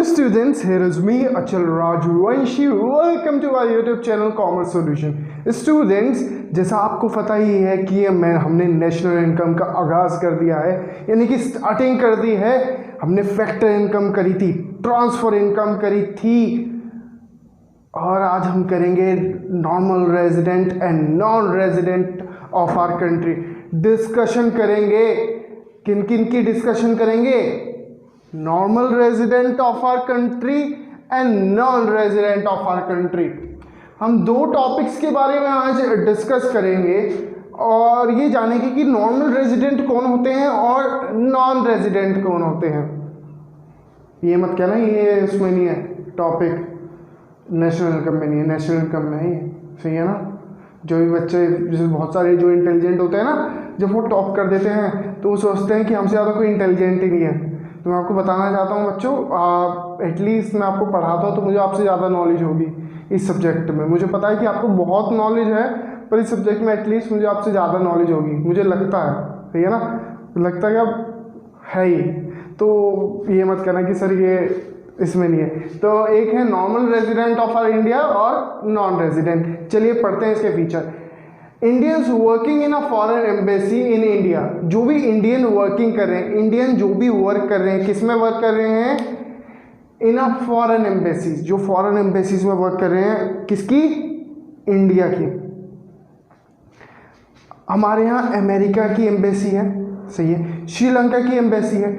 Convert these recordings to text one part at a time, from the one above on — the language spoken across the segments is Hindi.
students, here is me Achal Rajvanshi. Welcome to our YouTube channel Commerce Solution. Students, जैसा आपको पता ही है कि हमने नेशनल इनकम का आगाज़ कर दिया है, यानी कि स्टार्टिंग कर दी है। हमने फैक्टर इनकम करी थी, ट्रांसफ़र इनकम करी थी, और आज हम करेंगे normal resident and non resident of our country. Discussion करेंगे, किन किन की डिस्कशन करेंगे? Normal resident of our country and non resident of our country. हम दो टॉपिक्स के बारे में आज डिस्कस करेंगे और ये जानेंगे कि नॉर्मल रेजिडेंट कौन होते हैं और नॉन रेजिडेंट कौन होते हैं। ये मत कहना ये इसमें नहीं है, टॉपिक नेशनल इनकम में नहीं है, नेशनल इनकम में है ये, सही है ना। जो भी बच्चे, जैसे बहुत सारे जो इंटेलिजेंट होते हैं ना, जब वो टॉप कर देते हैं तो वो सोचते हैं कि हमसे ज़्यादा कोई इंटेलिजेंट ही नहीं है। तो मैं आपको बताना चाहता हूँ बच्चों, एटलीस्ट मैं आपको पढ़ाता हूँ तो मुझे आपसे ज़्यादा नॉलेज होगी इस सब्जेक्ट में। मुझे पता है कि आपको बहुत नॉलेज है, पर इस सब्जेक्ट में एटलीस्ट मुझे आपसे ज़्यादा नॉलेज होगी, मुझे लगता है, सही है ना। लगता है कि अब है ही, तो ये मत कहना कि सर ये इसमें नहीं है। तो एक है normal resident of our India और नॉन रेजिडेंट। चलिए पढ़ते हैं इसके feature. Indians working in a foreign embassy in India, जो भी इंडियन वर्किंग कर रहे हैं, इंडियन जो भी वर्क कर रहे हैं, किस में वर्क कर रहे हैं? इन अ फॉरेन एम्बेसीज, जो फॉरेन एम्बेसीज में वर्क कर रहे हैं, किसकी? इंडिया की। हमारे यहाँ अमेरिका की एम्बेसी है, सही है, श्रीलंका की एम्बेसी है,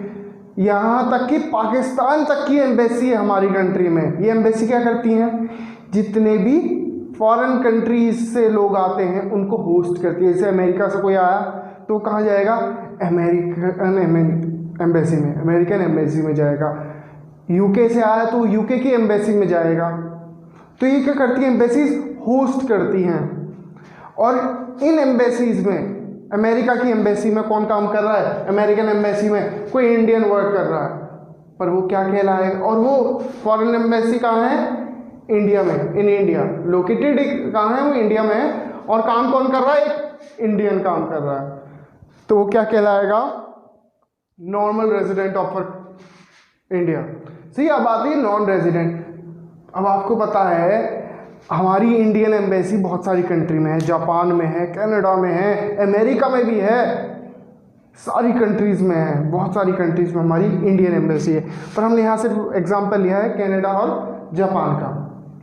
यहाँ तक कि पाकिस्तान तक की एम्बेसी है हमारी कंट्री में। ये एम्बेसी क्या करती हैं? जितने भी फॉरेन कंट्रीज से लोग आते हैं उनको होस्ट करती है। जैसे अमेरिका से कोई आया तो कहाँ जाएगा? अमेरिकन एम्बेसी में, अमेरिकन एम्बेसी में जाएगा। यूके से आया तो यूके की एम्बेसी में जाएगा। तो ये क्या करती है? एम्बेसीज होस्ट करती हैं। और इन एम्बेसीज में, अमेरिका की एम्बेसी में कौन काम कर रहा है? अमेरिकन एम्बेसी में कोई इंडियन वर्क कर रहा है, पर वो क्या कहलाएगा? और वो फॉरेन एम्बेसी कहाँ है? इंडिया में, इन इंडिया लोकेटेड कहाँ है? वो इंडिया में है। और काम कौन कर रहा है? एक इंडियन काम कर रहा है। तो वो क्या कहलाएगा? Normal resident of India. सही। अब आती है नॉन रेजिडेंट। अब आपको पता है हमारी इंडियन एम्बेसी बहुत सारी कंट्री में है, जापान में है, कनाडा में है, अमेरिका में भी है, सारी कंट्रीज़ में है, बहुत सारी कंट्रीज़ में हमारी इंडियन एम्बेसी है। पर हमने यहाँ सिर्फ एग्जांपल लिया है कनाडा और जापान का।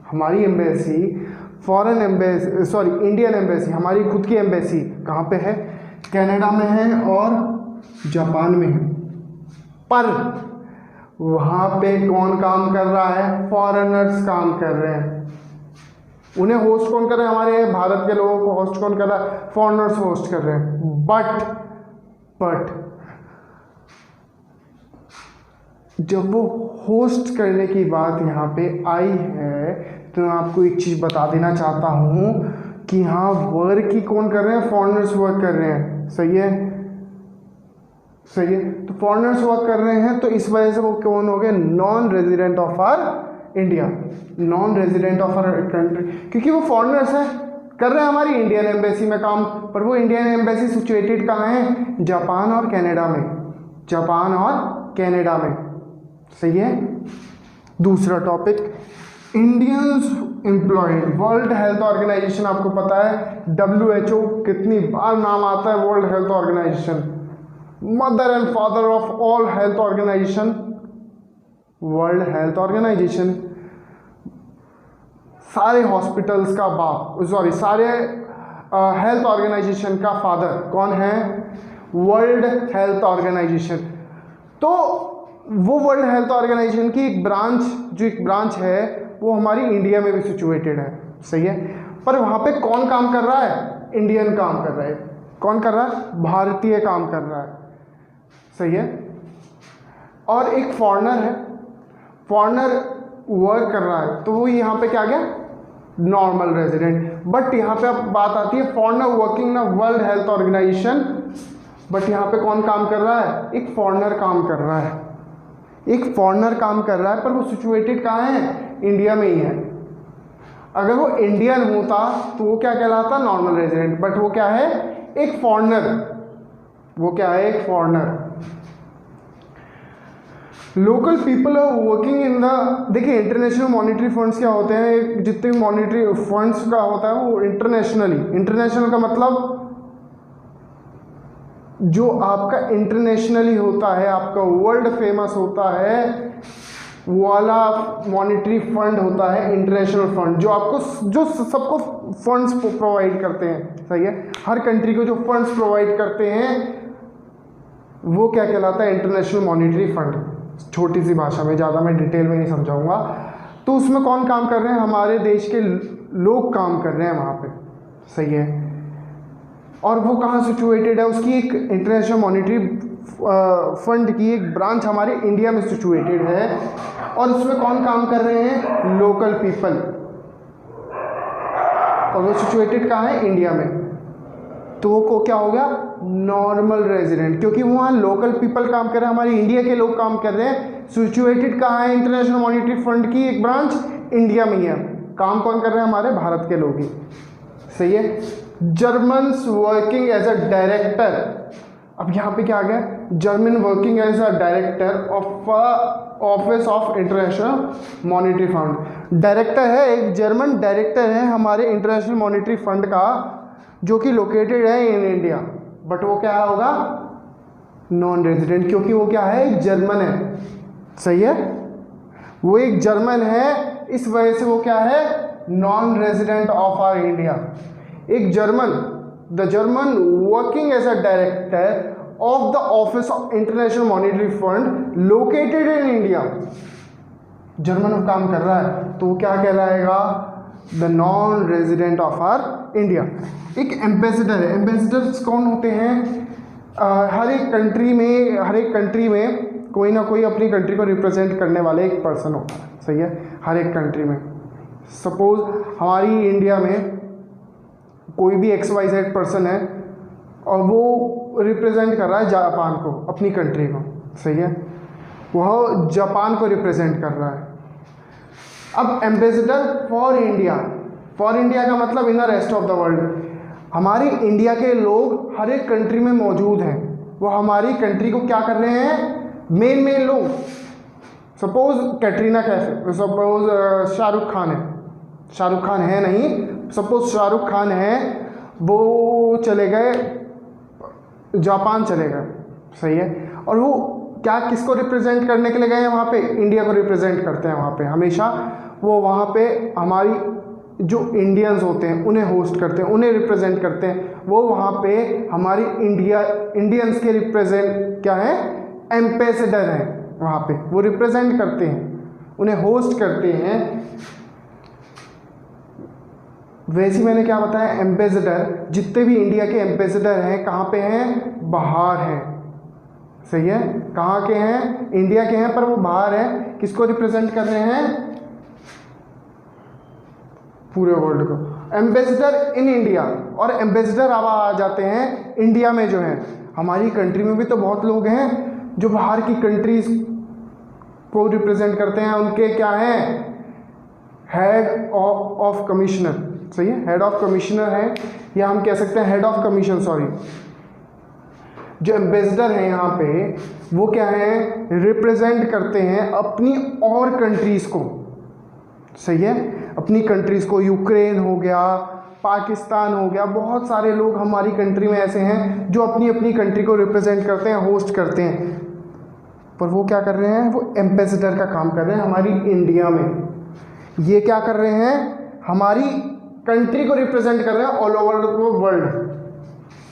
हमारी embassy, foreign embassy, sorry Indian embassy, हमारी खुद की एम्बेसी कहाँ पे है? कनाडा में है और जापान में है। पर वहाँ पे कौन काम कर रहा है? फॉरेनर्स काम कर रहे हैं। उन्हें होस्ट कौन कर रहे हैं? हमारे भारत के लोगों को होस्ट कौन कर रहा है? फॉरेनर्स होस्ट कर रहे हैं। बट जब वो होस्ट करने की बात यहाँ पे आई है तो मैं आपको एक चीज़ बता देना चाहता हूँ कि यहाँ वर्क ही कौन कर रहे हैं? फॉरेनर्स वर्क कर रहे हैं। सही है, सही है। तो फॉरेनर्स वर्क कर रहे हैं, तो इस वजह से वो कौन हो गए? Non resident of our India, non resident of our country, क्योंकि वो फॉरेनर्स हैं, कर रहे हैं हमारी इंडियन एम्बेसी में काम। पर वो इंडियन एम्बेसी सिचुएटेड कहाँ है? जापान और कनाडा में, जापान और कनाडा में। सही है। दूसरा topic, Indians employed. World health organisation, आपको पता है WHO कितनी बार नाम आता है? World health organisation, mother and father of all health organisation, world health organisation. सारे हॉस्पिटल्स का बाप, सॉरी सारे हेल्थ ऑर्गेनाइजेशन का फादर कौन है? World health organisation. तो वो वर्ल्ड हेल्थ ऑर्गेनाइजेशन की एक ब्रांच है, वो हमारी इंडिया में भी सिचुएटेड है। सही है। पर वहाँ पे कौन काम कर रहा है? इंडियन काम कर रहा है। कौन कर रहा है? भारतीय काम कर रहा है। सही है। और एक फॉरेनर है, फॉरेनर वर्क कर रहा है, तो वो यहाँ पे क्या गया? Normal resident. बट यहाँ पे अब बात आती है फॉरेनर वर्किंग ना वर्ल्ड हेल्थ ऑर्गेनाइजेशन, बट यहाँ पे कौन काम कर रहा है? एक फॉरेनर काम कर रहा है, एक फॉरेनर काम कर रहा है, पर वो सिचुएटेड कहाँ है? इंडिया में ही है। अगर वो इंडियन होता तो वो क्या कहलाता? Normal resident. बट वो क्या है? एक फॉरेनर। वो क्या है? एक foreigner. Local people are working in the, देखिए इंटरनेशनल मॉनेटरी फंड्स क्या होते हैं, जितने भी मॉनेटरी फंड्स का होता है वो इंटरनेशनली, इंटरनेशनल का मतलब जो आपका इंटरनेशनली होता है, आपका वर्ल्ड फेमस होता है वो वाला मॉनेटरी फंड होता है इंटरनेशनल फंड, जो आपको जो सबको फंड्स प्रोवाइड करते हैं, सही है, हर कंट्री को जो फंड्स प्रोवाइड करते हैं वो क्या कहलाता है, इंटरनेशनल मॉनेटरी फंड। छोटी सी भाषा में, ज़्यादा मैं डिटेल में नहीं समझाऊंगा। तो उसमें कौन काम कर रहे हैं, हमारे देश के लोग काम कर रहे हैं वहाँ पे, सही है। और वो कहाँ सिचुएटेड है, उसकी एक इंटरनेशनल मॉनेटरी फंड की एक ब्रांच हमारे इंडिया में सिचुएटेड है। और उसमें कौन काम कर रहे हैं, लोकल पीपल। और वो सिचुएटेड कहाँ है, इंडिया में। तो वो को क्या हो गया, नॉर्मल रेजिडेंट, क्योंकि वहाँ लोकल पीपल काम कर रहे हैं, हमारे इंडिया के लोग काम कर रहे हैं। सिचुएटेड कहाँ है, इंटरनेशनल मॉनेटरी फंड की एक ब्रांच इंडिया में ही है। काम कौन कर रहे हैं, हमारे भारत के लोग ही, सही है। Germans working as a director, अब यहाँ पे क्या आ गया, German working as a director of office of international monetary fund. Director है, एक जर्मन डायरेक्टर है हमारे इंटरनेशनल मॉनेटरी फंड का, जो कि लोकेटेड है इन इंडिया। बट वो क्या होगा, नॉन रेजिडेंट, क्योंकि वो क्या है, एक जर्मन है, सही है, वो एक जर्मन है, इस वजह से वो क्या है, non resident of our India. एक German, the German working as a director of the office of international monetary fund located in India, German काम कर रहा है, तो वो क्या कहलाएगा, the non resident of our India. एक एम्बेसडर है, एम्बेसडर्स कौन होते हैं, हर एक कंट्री में कोई ना कोई अपनी कंट्री को रिप्रेजेंट करने वाले एक पर्सन होता है, सही है, हर एक कंट्री में। सपोज हमारी इंडिया में कोई भी XYZ पर्सन है और वो रिप्रेजेंट कर रहा है जापान को, अपनी कंट्री को, सही है, वह जापान को रिप्रेजेंट कर रहा है। अब ambassador for India, for India का मतलब in the rest of the world, हमारी इंडिया के लोग हर एक कंट्री में मौजूद हैं, वो हमारी कंट्री को क्या कर रहे हैं, मेन लोग। सपोज कैटरीना कैफ, सपोज शाहरुख खान है, शाहरुख खान है नहीं, सपोज शाहरुख खान है, वो चले गए जापान, चले गए, सही है, और वो क्या किसको रिप्रेजेंट करने के लिए गए हैं वहाँ पे, इंडिया को रिप्रेजेंट करते हैं वहाँ पे हमेशा। वो वहाँ पे हमारी जो इंडियंस होते हैं उन्हें होस्ट करते हैं, उन्हें रिप्रेजेंट करते हैं, वो वहाँ पे हमारी इंडियंस के रिप्रेजेंट क्या है, एम्बेसडर हैं वहाँ पे, वो रिप्रेजेंट करते हैं, उन्हें होस्ट करते हैं। वैसे मैंने क्या बताया, एम्बेसडर, जितने भी इंडिया के एम्बेसडर हैं कहाँ पे हैं, बाहर हैं, सही है, कहाँ के हैं, इंडिया के हैं, पर वो बाहर हैं, किसको रिप्रेजेंट कर रहे हैं, पूरे वर्ल्ड को। एम्बेसडर इन इंडिया, और एम्बेसडर अब आ जाते हैं इंडिया में, जो है हमारी कंट्री में भी तो बहुत लोग हैं जो बाहर की कंट्रीज को रिप्रेजेंट करते हैं, उनके क्या हैं, हेड ऑफ कमिश्नर, सही है, हेड ऑफ कमिश्नर है, या हम कह सकते हैं हेड ऑफ कमीशन, सॉरी। जो एम्बेसडर हैं यहाँ पे वो क्या है, रिप्रेजेंट करते हैं अपनी और कंट्रीज को, सही है, अपनी कंट्रीज को। यूक्रेन हो गया, पाकिस्तान हो गया, बहुत सारे लोग हमारी कंट्री में ऐसे हैं जो अपनी अपनी कंट्री को रिप्रेजेंट करते हैं, होस्ट करते हैं, पर वो क्या कर रहे हैं, वो एम्बेसडर का काम कर रहे हैं हमारी इंडिया में। ये क्या कर रहे हैं, हमारी कंट्री को रिप्रेजेंट कर रहे हैं ऑल ओवर द वर्ल्ड।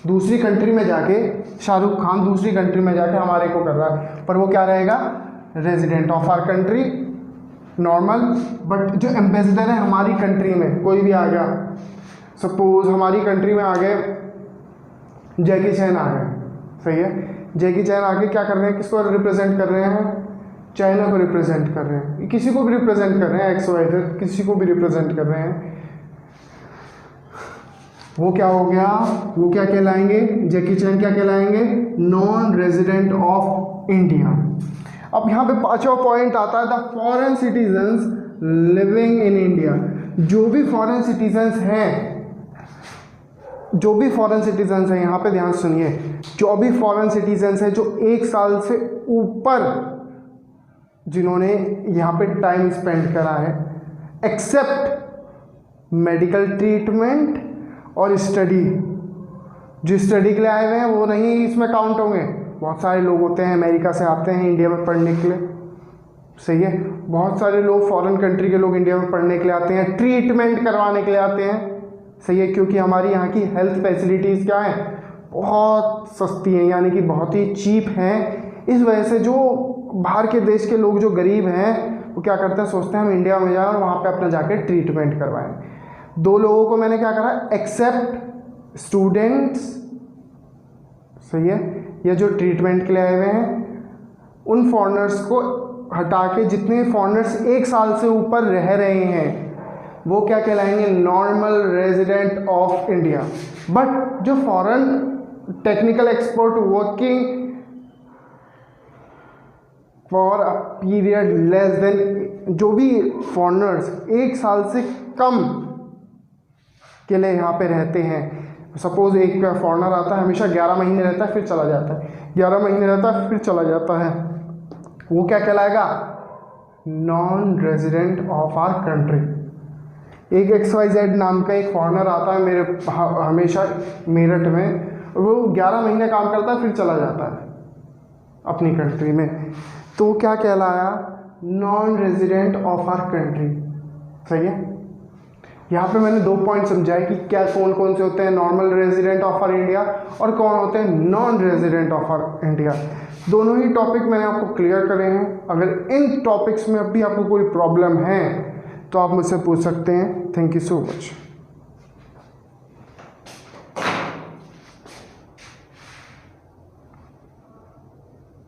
दूसरी कंट्री में जाके शाहरुख खान दूसरी कंट्री में जाके हमारे को कर रहा है, पर वो क्या रहेगा, resident of our country, normal. But जो एम्बेसडर है हमारी कंट्री में, कोई भी आ गया, सपोज हमारी कंट्री में आ गए जैकी चैन आ गए, सही है, जैकी चैन आके क्या कर रहे हैं, किसको रिप्रेजेंट कर रहे हैं, चाइना को रिप्रेजेंट कर रहे हैं, किसी को भी रिप्रेजेंट कर रहे हैं, XYZ किसी को भी रिप्रेजेंट कर रहे हैं। वो क्या हो गया, वो क्या कहलाएंगे, जैकी चैन क्या कहलाएंगे, नॉन रेजिडेंट ऑफ इंडिया। अब यहाँ पे पांचवा पॉइंट आता है, the foreign citizens living in India. जो भी फॉरेन सिटीजन्स हैं, जो भी फॉरेन सिटीजन्स हैं, यहाँ पे ध्यान सुनिए, जो भी फॉरेन सिटीजन्स हैं जो 1 साल से ऊपर जिन्होंने यहाँ पे टाइम स्पेंड करा है, एक्सेप्ट मेडिकल ट्रीटमेंट और स्टडी। जो स्टडी के लिए आए हुए हैं वो नहीं इसमें काउंट होंगे। बहुत सारे लोग होते हैं अमेरिका से आते हैं इंडिया में पढ़ने के लिए, सही है। बहुत सारे लोग फॉरेन कंट्री के लोग इंडिया में पढ़ने के लिए आते हैं, ट्रीटमेंट करवाने के लिए आते हैं, सही है, क्योंकि हमारी यहाँ की हेल्थ फैसिलिटीज़ क्या है, बहुत सस्ती हैं, यानी कि बहुत ही चीप हैं। इस वजह से जो बाहर के देश के लोग जो गरीब हैं वो क्या करते हैं, सोचते हैं हम इंडिया में जाएं और वहाँ पे अपना जाके ट्रीटमेंट करवाएं। दो लोगों को मैंने क्या करा, एक्सेप्ट स्टूडेंट्स, सही है, ये जो ट्रीटमेंट के लिए आए हुए हैं, उन फॉरेनर्स को हटा के जितने फॉरेनर्स 1 साल से ऊपर रह रहे हैं वो क्या कहलाएंगे, normal resident of India. But जो foreign technical expert working for a period less than, जो भी फॉरेनर्स 1 साल से कम के लिए यहाँ पे रहते हैं, सपोज एक फॉरेनर आता है हमेशा 11 महीने रहता है फिर चला जाता है, 11 महीने रहता है फिर चला जाता है, वो क्या कहलाएगा, non resident of our country. एक XYZ नाम का एक फॉरेनर आता है मेरे हमेशा मेरठ में, वो 11 महीने काम करता है फिर चला जाता है अपनी कंट्री में, तो क्या कहलाया, non resident of our country, सही है। यहाँ पे मैंने 2 पॉइंट समझाए कि क्या कौन कौन से होते हैं normal resident of our India और कौन होते हैं non resident of our India. दोनों ही टॉपिक मैंने आपको क्लियर करे हैं। अगर इन टॉपिक्स में अभी आपको कोई प्रॉब्लम है तो आप मुझसे पूछ सकते हैं। Thank you so much.